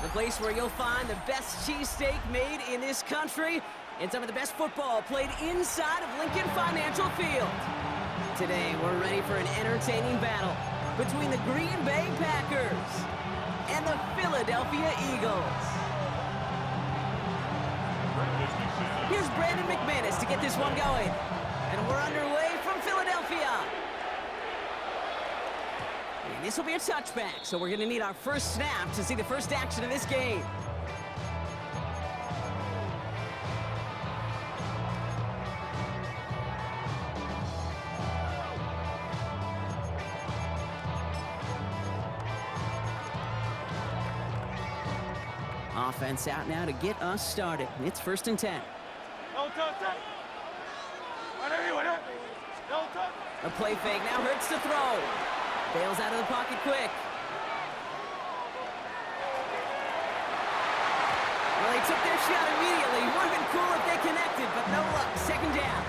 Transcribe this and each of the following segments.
the place where you'll find the best cheesesteak made in this country and some of the best football played inside of Lincoln Financial Field. Today, we're ready for an entertaining battle between the Green Bay Packers and the Philadelphia Eagles. Here's Brandon McManus to get this one going. And we're underway from Philadelphia. And this will be a touchback, so we're going to need our first snap to see the first action of this game. Offense out now to get us started. It's 1st and 10. A play fake now hurts to throw. Bails out of the pocket quick. Well, they took their shot immediately. Would have been cool if they connected, but no luck. 2nd down.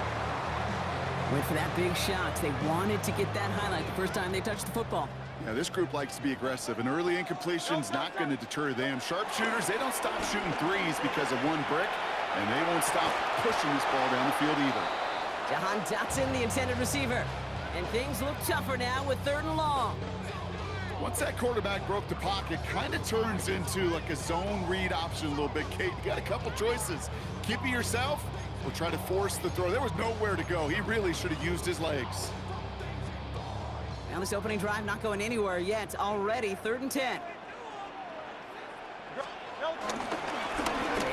Went for that big shot. They wanted to get that highlight the first time they touched the football. Yeah, this group likes to be aggressive. An early incompletion's not going to deter them. Sharpshooters, they don't stop shooting threes because of one brick, and they won't stop pushing this ball down the field either. Jahan Dotson, the intended receiver. And things look tougher now with 3rd and long. Once that quarterback broke the pocket, kind of turns into like a zone read option a little bit. Kate, you got a couple choices. Keep it yourself or try to force the throw. There was nowhere to go. He really should have used his legs. Now this opening drive not going anywhere yet. Already 3rd and 10. They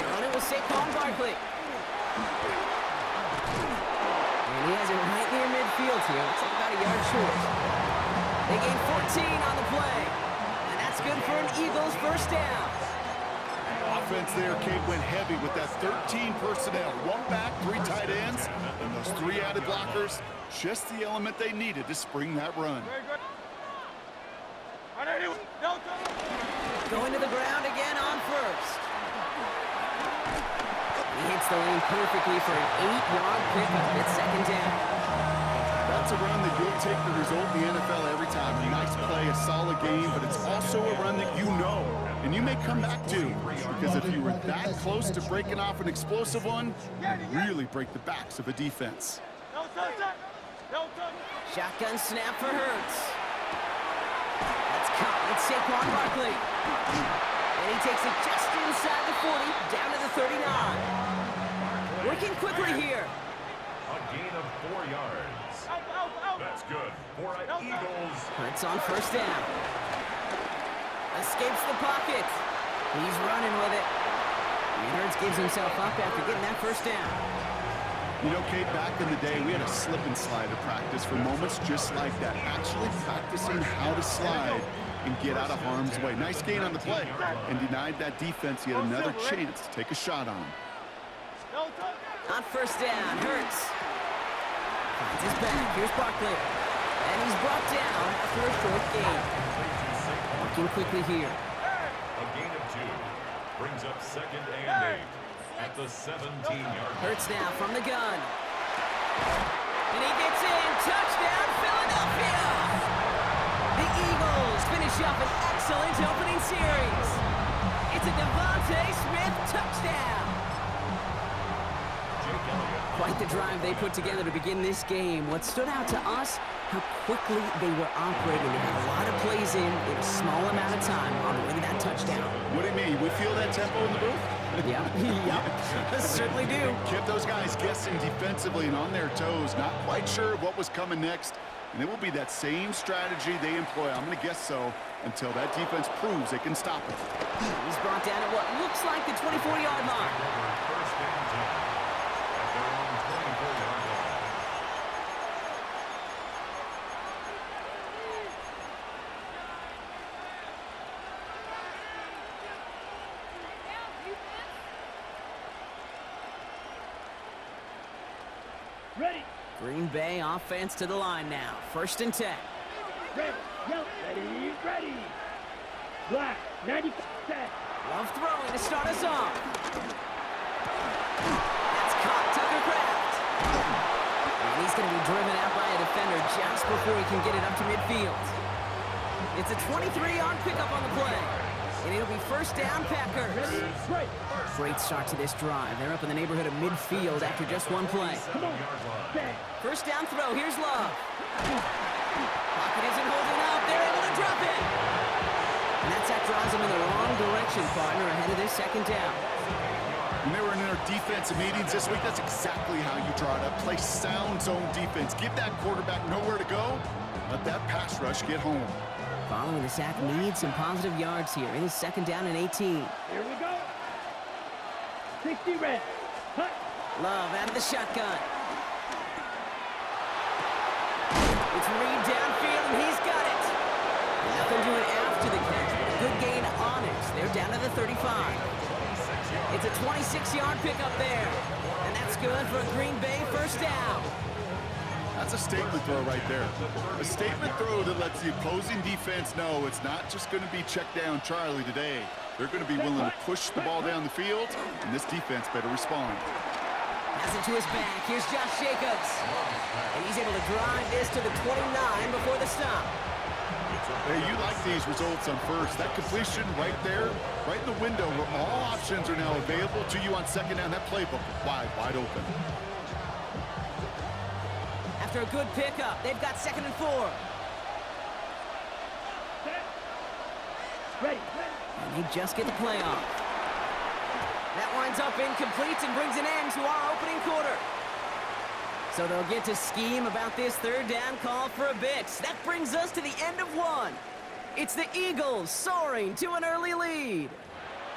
run it with Saquon Barkley. And he has it right near midfield here. Looks like about a yard short. They gain 14 on the play. And that's good for an Eagles first down. Offense there, Kate, went heavy with that 13 personnel. 1 back, 3 tight ends, and those 3 added blockers. Just the element they needed to spring that run. Going to the ground again on 1st. He hits the lane perfectly for an 8-yard pickup. It's 2nd down. That's a run that you'll take the result in the NFL every time. A nice play, a solid game, but it's also a run that you know, and you may come back to, because if you were that close to breaking off an explosive one, you really break the backs of a defense. Shotgun snap for Hurts. That's caught with Saquon Barkley. And he takes it just inside the 40, down to the 39. Working quickly here. A gain of 4 yards. That's good for Eagles. Hurts on 1st down. Escapes the pocket. He's running with it. And Hurts gives himself up after getting that 1st down. You know, Kate, back in the day, we had a slip and slide at practice for moments just like that. Actually practicing how to slide and get out of harm's way. Nice gain on the play, and denied that defense yet another chance to take a shot on him. On 1st down, Hurts finds his back. Here's Barkley. And he's brought down after a short gain. Working quickly here. A gain of 2 brings up 2nd and 8 at the 17-yard. Hurts now from the gun. And he gets in. Touchdown, Philadelphia! The Eagles finish up an excellent opening series. It's a Devontae Smith touchdown. Quite the drive they put together to begin this game. What stood out to us, how quickly they were operating. They had a lot of plays in a small amount of time on the way to that touchdown. What do you mean? We feel that tempo in the booth? Yep, certainly do. Kept those guys guessing defensively and on their toes, not quite sure what was coming next. And it will be that same strategy they employ, I'm going to guess so, until that defense proves they can stop it. He's brought down at what looks like the 24-yard line. First and 10 at their own 24-yard line. Ready. Green Bay offense to the line now. 1st and 10. Ready. Yep. Ready. Black. 90%. Love throwing to start us off. That's caught. Tucker Kraft. And he's going to be driven out by a defender just before he can get it up to midfield. It's a 23-yard pickup on the play. And it'll be first down, Packers. Ready, right. Great start to this drive. They're up in the neighborhood of midfield after just one play. Come on. Bang. First down throw. Here's Love. Pocket isn't holding up. They're able to drop it. And that drives them in the wrong direction, partner, ahead of this second down. When they were in their defensive meetings this week, that's exactly how you draw it up. Play sound zone defense. Give that quarterback nowhere to go. Let that pass rush get home. Following the sack needs some positive yards here. It is second down and 18. Here we go. 60 red. Hut. Love out of the shotgun. It's Reed downfield, and he's got it. Nothing doing after the catch, but a good gain on it. They're down to the 35. It's a 26-yard pickup there. And that's good for a Green Bay first down. That's a statement throw right there. A statement throw that lets the opposing defense know it's not just going to be check down Charlie today. They're going to be willing to push the ball down the field, and this defense better respond. Has it to his back. Here's Josh Jacobs. And he's able to drive this to the 29 before the stop. Hey, you like these results on first. That completion right there, right in the window where all options are now available to you on second down. That playbook wide open. After a good pickup, they've got 2nd and 4. Set. Ready. And they just get the play off. That winds up incomplete and brings an end to our opening quarter. So they'll get to scheme about this third down call for a bit. That brings us to the end of one. It's the Eagles soaring to an early lead.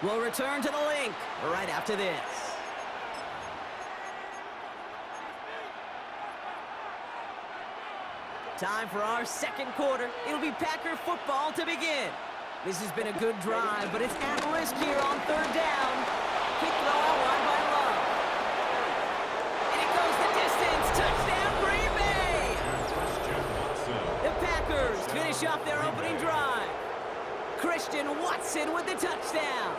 We'll return to the link right after this. Time for our second quarter. It'll be Packer football to begin. This has been a good drive, but it's at risk here on third down. Quick throw out wide by Love. And it goes the distance. Touchdown, Green Bay! The Packers finish off their opening drive. Christian Watson with the touchdown.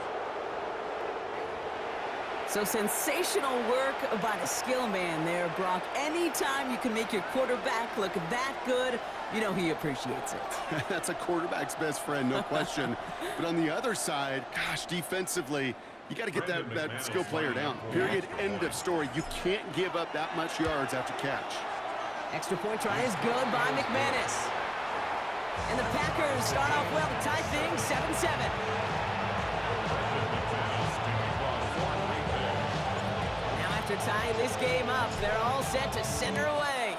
So sensational work by the skill man there, Brock. Anytime you can make your quarterback look that good, you know he appreciates it. That's a quarterback's best friend, no question. But on the other side, gosh, defensively, you got to get that skill player down. Period, end of story. You can't give up that much yards after catch. Extra point try is good by McManus. And the Packers start off well to tie things 7-7. After tying this game up, they're all set to center away.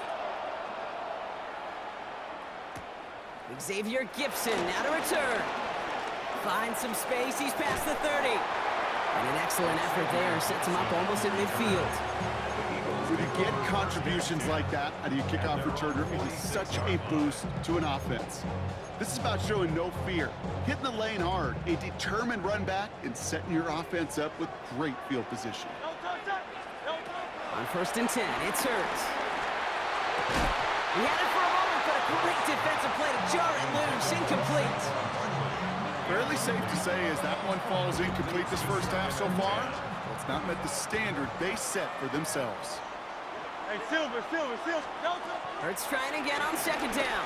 Xavier Gibson now to return. Finds some space, he's past the 30. And an excellent effort there sets him up almost in midfield. When you get contributions like that out of your kickoff returner, it is such a boost to an offense. This is about showing no fear, hitting the lane hard, a determined run back, and setting your offense up with great field position. On 1st and 10, it's Hurts. He had it for a moment, but a great defensive play to jar it loose. Incomplete. Fairly safe to say as that one falls incomplete this first half so far, it's not met the standard they set for themselves. Hey, Silver. Hurts trying again on 2nd down.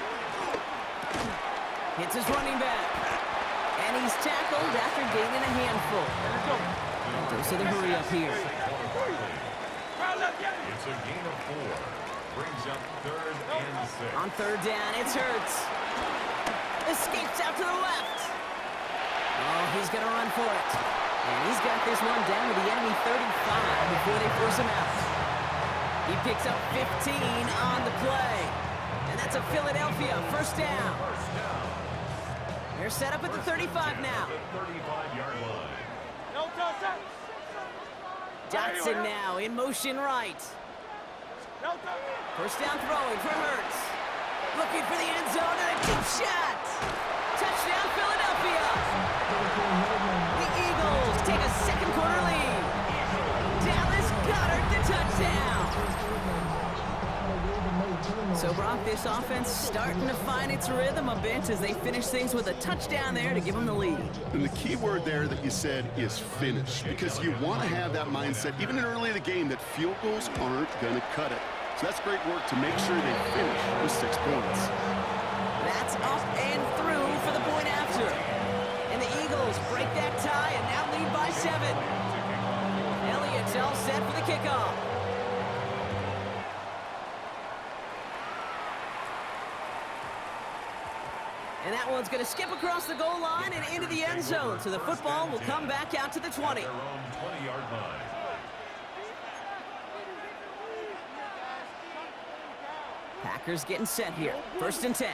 Hits his running back. And he's tackled after gaining a handful. Goes to the hurry up here. It's a gain of 4. Brings up 3rd and 6. On 3rd down, it's Hurts. Escapes out to the left. Oh, he's going to run for it. And he's got this one down to the enemy 35 before they force him out. He picks up 15 on the play. And that's a Philadelphia first down. They're set up at the 35 now. The 35-yard line. Dotson now in motion right. First down throwing for Hurts. Looking for the end zone and a deep shot. Touchdown, Philadelphia. The Eagles take a second quarter lead. Dallas Goedert the touchdown. So Brock, this offense starting to find its rhythm a bit as they finish things with a touchdown there to give them the lead. And the key word there that you said is finish, because you want to have that mindset, even early in the game, that field goals aren't going to cut it. So that's great work to make sure they finish with 6 points. That's up and through for the point after. And the Eagles break 27. Elliott's all set for the kickoff. And that one's going to skip across the goal line and into the end zone. So the football will come back out to the 20. Their own 20-yard line. Packers getting set here. 1st and 10.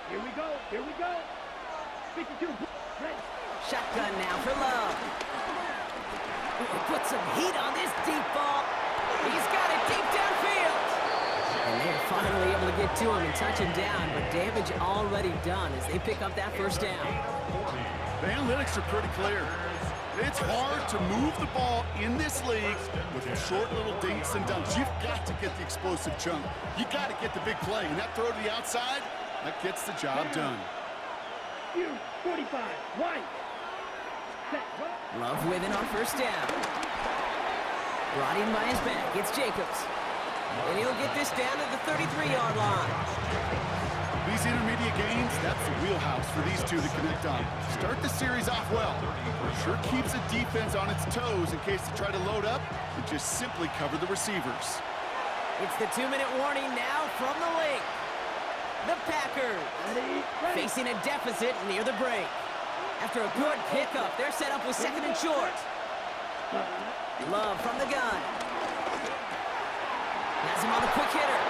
Here we go. Here we go. 52. Ready. Shotgun now for Love. Ooh, put some heat on this deep ball. He's got it deep downfield. And they're finally able to get to him and touch him down, but damage already done as they pick up that 1st down. The analytics are pretty clear. It's hard to move the ball in this league with short little dinks and dunks. You've got to get the explosive chunk. You got to get the big play, and that throw to the outside, that gets the job done. You 45. White. Set. Love with it on 1st down. Brought in by his back. It's Jacobs. And he'll get this down to the 33-yard line. These intermediate gains, that's the wheelhouse for these two to connect on. Start the series off well. Sure keeps the defense on its toes in case they try to load up and just simply cover the receivers. It's the 2-minute warning now from the link. The Packers facing a deficit near the break. After a good pickup, they're set up with 2nd and short. Love from the gun. Has him on the quick hitter.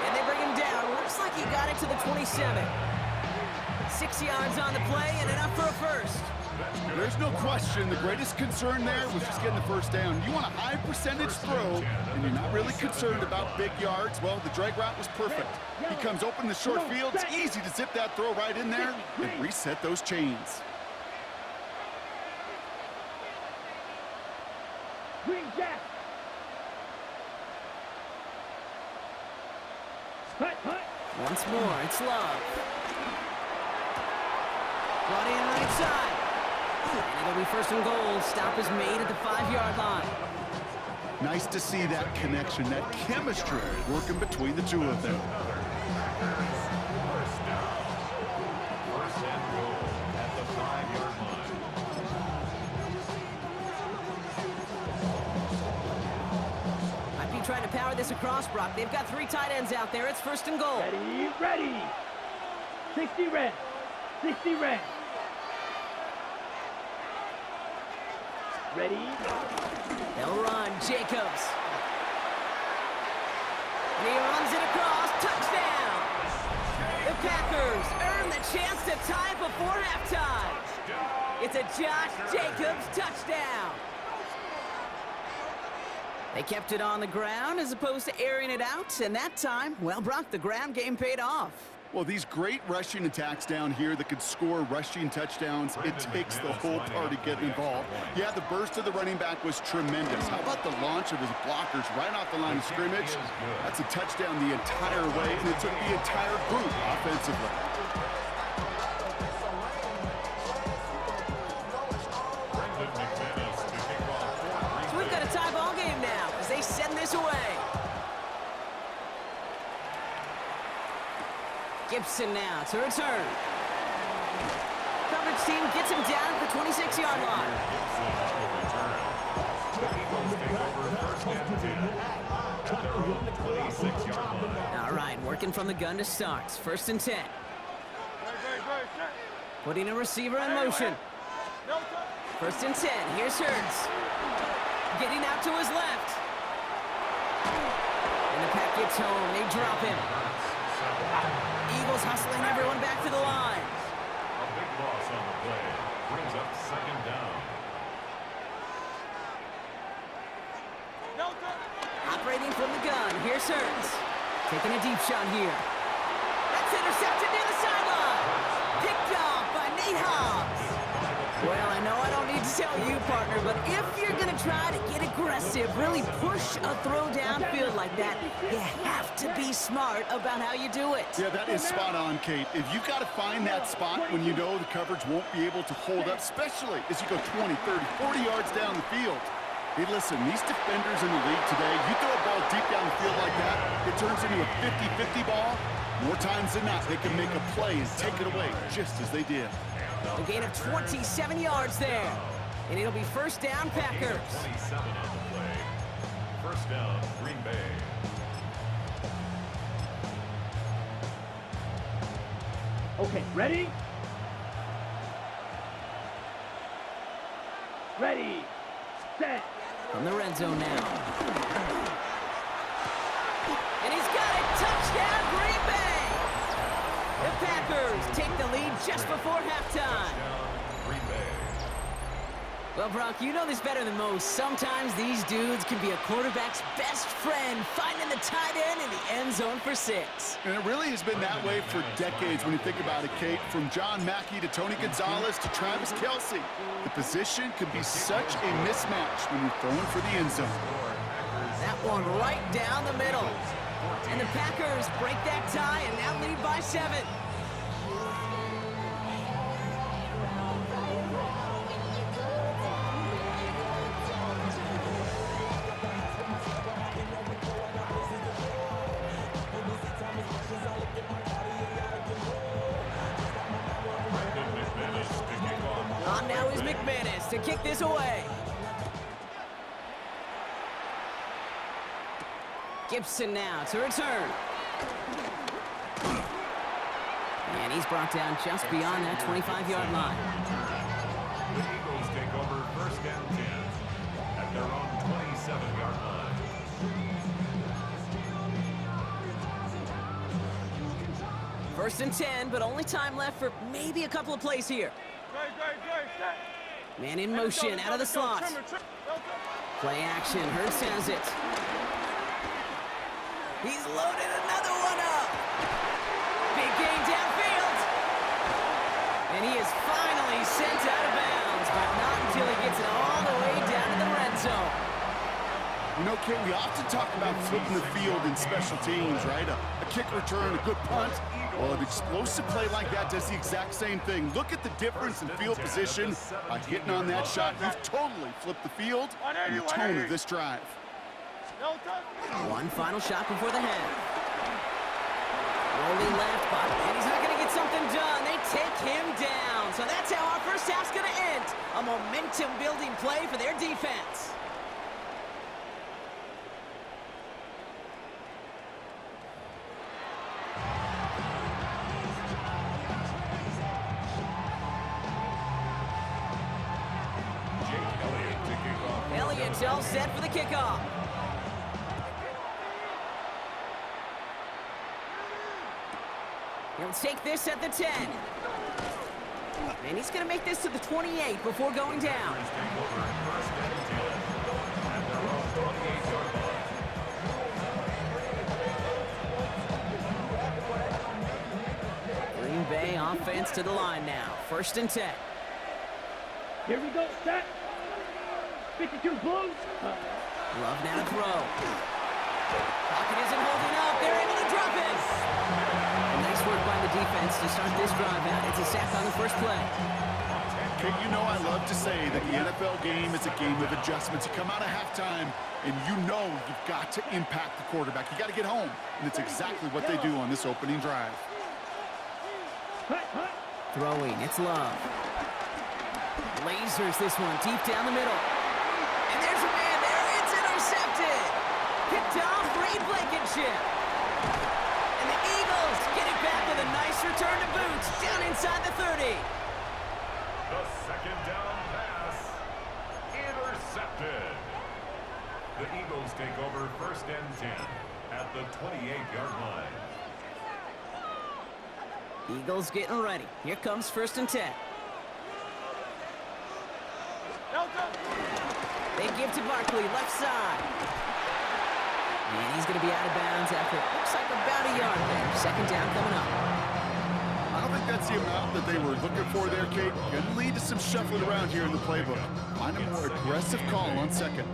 And they bring him down. Looks like he got it to the 27. 6 yards on the play and enough for a 1st. There's no question the greatest concern there was just getting the 1st down. You want a high percentage throw, and you're not really concerned about big yards. Well, the drag route was perfect. He comes open in the short field. It's easy to zip that throw right in there and reset those chains. Green Jack. Hut, hut. Once more, it's Love. Brought in right side. And it'll be 1st and goal. Stop is made at the 5-yard line. Nice to see that connection, that chemistry working between the two of them. First and goal at the 5-yard line. Might be trying to power this across, Brock. They've got 3 tight ends out there. It's 1st and goal. Ready, ready. 60 red. 60 red. Ready. They'll run. Jacobs. And he runs it across. Touchdown! The Packers earn the chance to tie before halftime. It's a Josh Jacobs touchdown. They kept it on the ground as opposed to airing it out, and that time, well, Brock, the ground game paid off. Well, these great rushing attacks down here that could score rushing touchdowns, it takes the whole party getting involved. Yeah, the burst of the running back was tremendous. How about the launch of his blockers right off the line of scrimmage? That's a touchdown the entire way, and it took the entire group offensively. So we've got a tie ball game now as they send this away. Gibson now to return. Coverage team gets him down at the 26-yard line. All right, working from the gun to start. 1st and 10. Putting a receiver in motion. 1st and 10. Here's Hurts. Getting out to his left. And the pack gets home. They drop him. Eagles hustling everyone back to the line. A big loss on the play. Brings up 2nd down. Operating from the gun. Here's Hurts. Taking a deep shot here. That's intercepted near the sideline. Picked off by Nate Hobbs. Well, I know I don't need to tell you, partner, but if you're going to try to get aggressive, really push a throw downfield like that, you have to be smart about how you do it. Yeah, that is spot on, Kate. If you've got to find that spot when you know the coverage won't be able to hold up, especially as you go 20, 30, 40 yards down the field. Hey, listen, these defenders in the league today, you throw a ball deep down the field like that, it turns into a 50-50 ball. More times than not, they can make a play and take it away, just as they did. A gain of 27 yards there. And it'll be first down, Packers. 27 on the play. First down, Green Bay. Okay, ready? Ready, set. From the red zone now. And he's got it. Touchdown, Green Bay. The Packers take the lead just before halftime. Touchdown, Green Bay. Well, Brock, you know this better than most. Sometimes these dudes can be a quarterback's best friend, finding the tight end in the end zone for 6. And it really has been that way for decades when you think about it, Kate. From John Mackey to Tony Gonzalez to Travis Kelce. The position can be such a mismatch when you're throwing for the end zone. That one right down the middle. And the Packers break that tie and now lead by 7. On now is McManus to kick this away. Gibson now to return. And he's brought down just beyond that 25-yard line. The Eagles take over first and 10 at their own 27-yard line. First and 10, but only time left for maybe a couple of plays here. Man in motion, out of the slot. Play action, Hurts has it. He's loaded another one up. Big gain downfield. And he is finally sent out of bounds, but not until he gets it all the way down to the red zone. You know, Kate, we often talk about flipping the field in special teams, right? A kick return, a good punt. Well, an explosive play like that does the exact same thing. Look at the difference in field position. By hitting on that shot, you've totally flipped the field and the tone of this drive. One final shot before the half. Rolling left, and he's not going to get something done. They take him down. So that's how our first half's going to end. A momentum-building play for their defense. Elliott's all set for the kickoff. He'll take this at the 10. And he's going to make this to the 28 before going down. Green Bay offense to the line now. First and 10. Here we go, set. 52 Blues. Love now to throw. Pocket isn't holding up. They're able to drop it. Nice work by the defense to start this drive out. It's a sack on the first play. Kate, you know I love to say that the NFL game is a game of adjustments. You come out of halftime, and you know you've got to impact the quarterback. You got to get home, and it's exactly what they do on this opening drive. Throwing, it's Love. Lasers this one deep down the middle. And there's a man there. It's intercepted. Picked off Reed Blankenship. And the Eagles get it back with a nice return to boots down inside the 30. The second down pass intercepted. The Eagles take over first and 10 at the 28-yard line. Eagles getting ready. Here comes first and 10. They give to Barkley, left side. And he's going to be out of bounds after, looks like about a yard there. Second down coming up. I don't think that's the amount that they were looking for there, Kate. Going to lead to some shuffling around here in the playbook. Find a more aggressive call on second.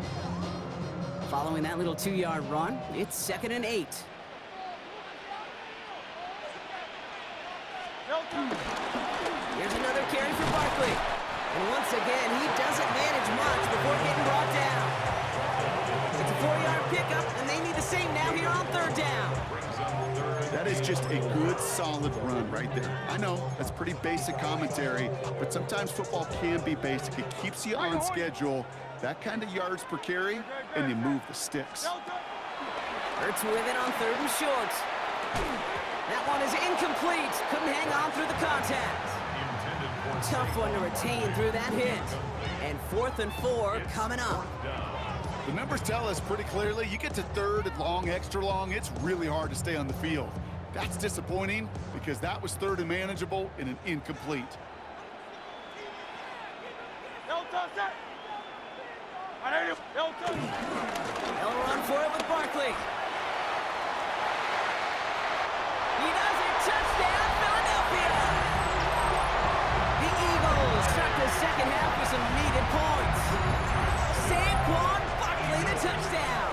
Following that little 2-yard run, it's second and 8. Here's another carry for Barkley. And once again, he doesn't manage much before getting brought down. It's a 4-yard pickup, and they need the same now here on third down. Brings up third and That is just a good, solid run right there. I know, that's pretty basic commentary, but sometimes football can be basic. It keeps you on schedule, that kind of yards per carry, and you move the sticks. Hurts with it on 3rd and short. That one is incomplete. Couldn't hang on through the contact. Tough one to retain through that hit. And 4th and 4 coming up. The numbers tell us pretty clearly, you get to 3rd and long, extra long, it's really hard to stay on the field. That's disappointing because that was 3rd and manageable and an incomplete. They'll run for it with Barkley. He does it. Touchdown, Philadelphia. The Eagles start the second half with some needed points. Saquon Barkley, the touchdown.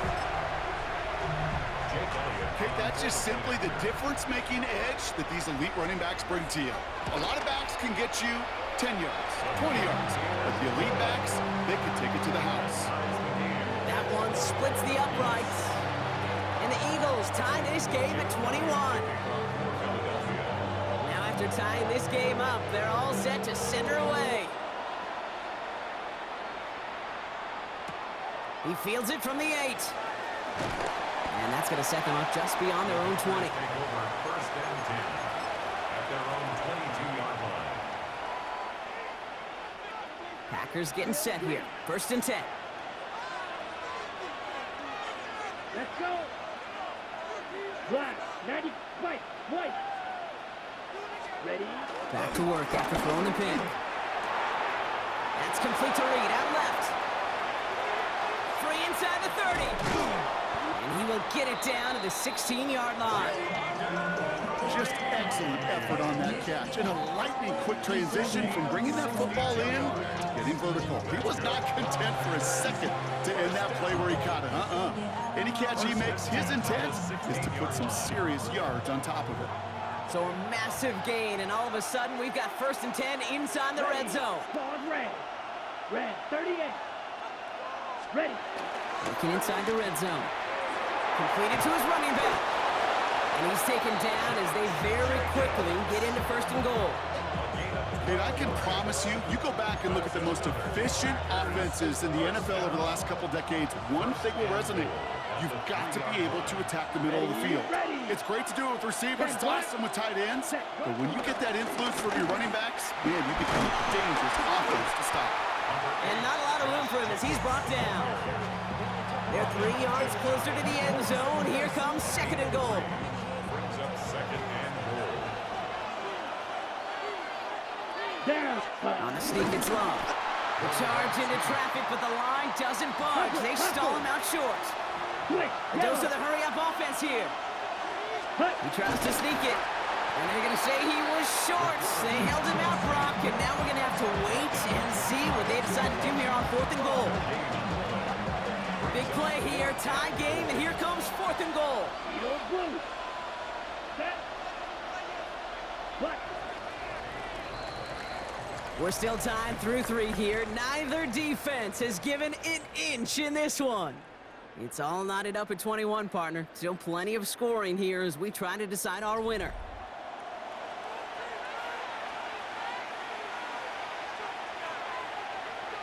Okay, that's just simply the difference-making edge that these elite running backs bring to you. A lot of backs can get you 10 yards, 20 yards, but the elite backs, they can take it to the house. That one splits the uprights. And the Eagles tie this game at 21. Now after tying this game up, they're all set to send her away. He fields it from the 8. And that's going to set them up just beyond their own 20. Take over 1st and 10 at their own 22-yard line. Packers getting set here. 1st and 10. Let's go. Black, 90, white. Ready? Back to work after throwing the pin. That's complete to Reed out left. Free inside the 30. And he will get it down to the 16-yard line. Just excellent effort on that catch. And a lightning quick transition from bringing that football in to getting vertical. He was not content for a second to end that play where he caught it. Any catch he makes, his intent is to put some serious yards on top of it. So a massive gain, and all of a sudden we've got 1st and 10 inside the red zone. Ball red. Red, 38. Ready. Looking inside the red zone. Completed to his running back. And he's taken down as they very quickly get into 1st and goal. And I can promise you, you go back and look at the most efficient offenses in the NFL over the last couple decades, one thing will resonate. You've got to be able to attack the middle of the field. It's great to do it with receivers, it's awesome with tight ends, but when you get that influence from your running backs, man, you become a dangerous offense to stop. And not a lot of room for him as he's brought down. They're 3 yards closer to the end zone. Here comes 2nd and goal. Brings up 2nd and goal. Down. On the sneak, it's long. The charge into traffic, but the line doesn't budge. They stall him out short. It goes to the hurry-up offense here. He tries to sneak it. And they're going to say he was short. They held him out, Brock, and now we're going to have to wait and see what they decide to do here on 4th and goal. Big play here, tie game, and here comes 4th and goal. Blue. Set. Black. We're still tied through 3 here. Neither defense has given an inch in this one. It's all knotted up at 21, partner. Still plenty of scoring here as we try to decide our winner.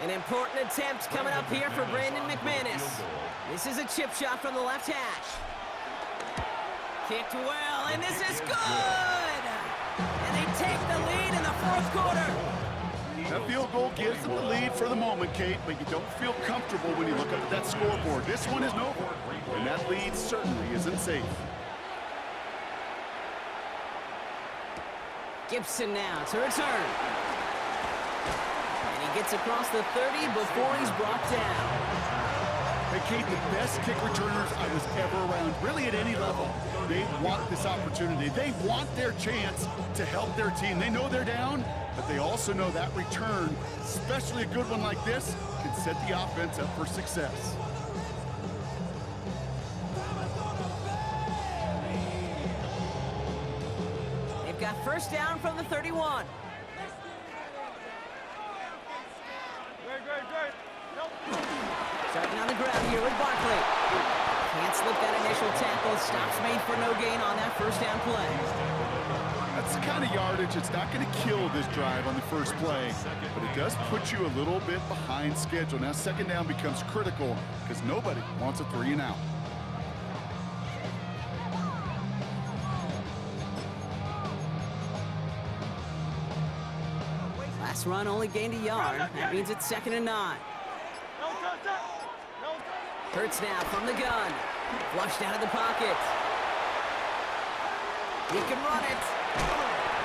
An important attempt coming up here for Brandon McManus. This is a chip shot from the left hash. Kicked well, and this is good! And they take the lead in the 4th quarter. That field goal gives them the lead for the moment, Kate, but you don't feel comfortable when you look up at that scoreboard. This one isn't over, and that lead certainly isn't safe. Gibson now to return. And he gets across the 30 before he's brought down. Hey, Kate, the best kick returners I was ever around, really at any level, they want this opportunity. They want their chance to help their team. They know they're down, but they also know that return, especially a good one like this, can set the offense up for success. They've got 1st down from the 31. Starting on the ground here with Barkley. Can't slip that initial tackle. Stops made for no gain on that first down play. That's the kind of yardage it's not going to kill this drive on the first play, but it does put you a little bit behind schedule. Now second down becomes critical because nobody wants a 3-and-out. Last run only gained a yard. That means it's 2nd and 9. Hurts now from the gun. Flushed out of the pocket. He can run it.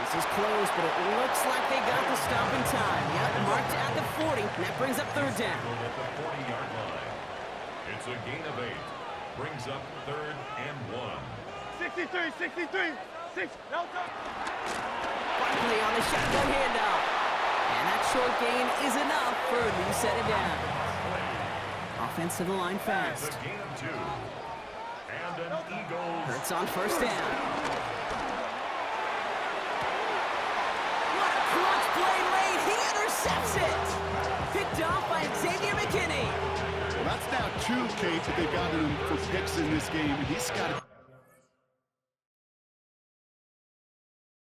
This is close, but it looks like they got the stop in time. Yep, marked at the 40, and that brings up 3rd down. At the 40-yard line. It's a gain of 8. Brings up 3rd and 1. 63. 6. No, Barkley on the shotgun handoff. And that short gain is enough for a new set of downs. Offensive line fast. It's a gain of 2. And an Eagles. Hurts on 1st down. What a clutch play late. He intercepts it. Picked off by Xavier McKinney. Well, that's now 2, Kate, that they've got him for picks in this game, and he's got to